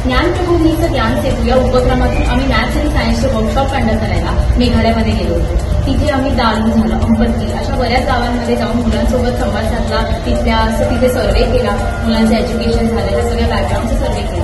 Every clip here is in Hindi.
ज्ञान प्रबोधिनीचं ज्ञान सेतू या उपक्रमातून आम्ही मॅथ्स आणि सायन्सचे वर्कशॉप कंडक्ट करायला मेघालयमध्ये गेलो होतो। तिथे आम्ही दालू झालं, अंपत्ती अशा बऱ्याच गावांमध्ये जाऊन मुलांसोबत संवाद साधला, तिथे सर्वे केला, मुलांचं एज्युकेशन झालं, या सगळ्या बॅकग्राऊंडचा सर्वे केला।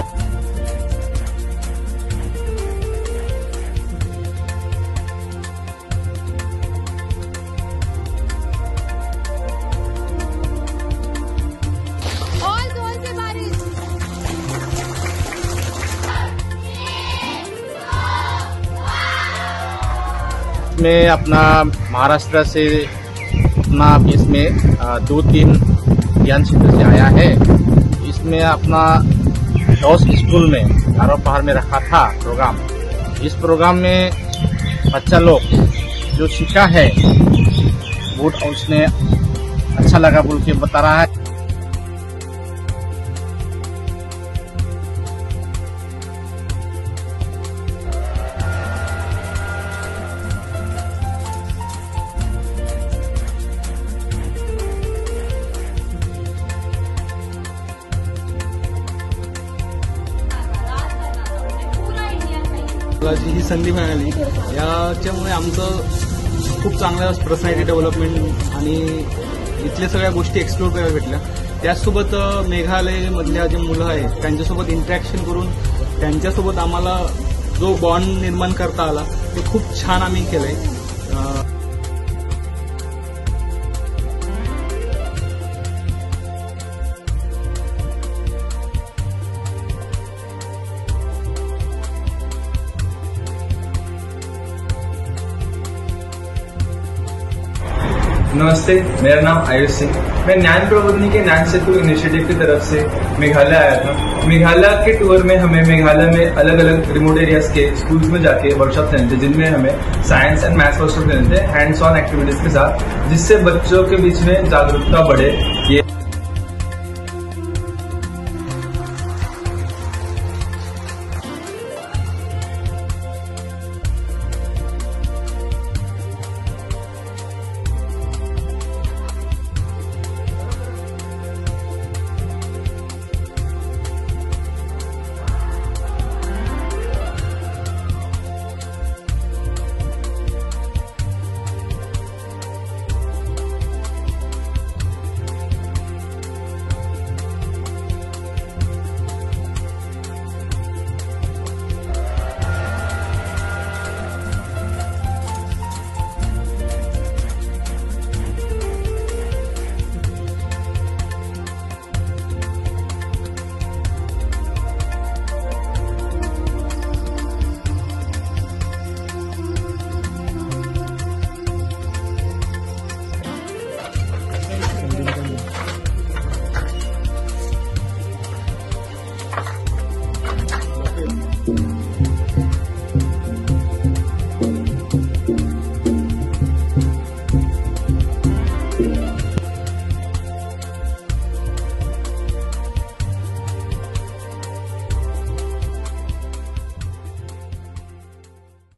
मैं अपना महाराष्ट्र से अपना इसमें 2-3 ज्ञान क्षेत्र से आया है। इसमें अपना डॉस स्कूल में गारो पहाड़ में रखा था प्रोग्राम। इस प्रोग्राम में बच्चा लोग जो सीखा है वो उसने अच्छा लगा बोल के बता रहा है। मला जी ही संधी मिळाली याच्यामुळे आमचं खूप चांगलं पर्सनॅलिटी डेव्हलपमेंट आणि इथल्या सगळ्या गोष्टी एक्सप्लोर करायला भेटल्या। त्याचसोबत मेघालयमधल्या जे मुलं आहेत त्यांच्यासोबत इंटरॅक्शन करून त्यांच्यासोबत आम्हाला जो बॉन्ड निर्माण करता आला ते खूप छान आम्ही केलंय। नमस्ते, मेरा नाम आयुष सिंह। मैं ज्ञान प्रबोधिनी के ज्ञान सेतु इनिशिएटिव की तरफ से मेघालय आया था। मेघालय के टूर में हमें मेघालय में अलग अलग रिमोट एरियाज के स्कूल्स में जाके वर्कशॉप देने थे, जिनमें हमें साइंस एंड मैथ्स वर्कशॉप देने थे हैंड्स ऑन एक्टिविटीज के साथ, जिससे बच्चों के बीच में जागरूकता बढ़े। ये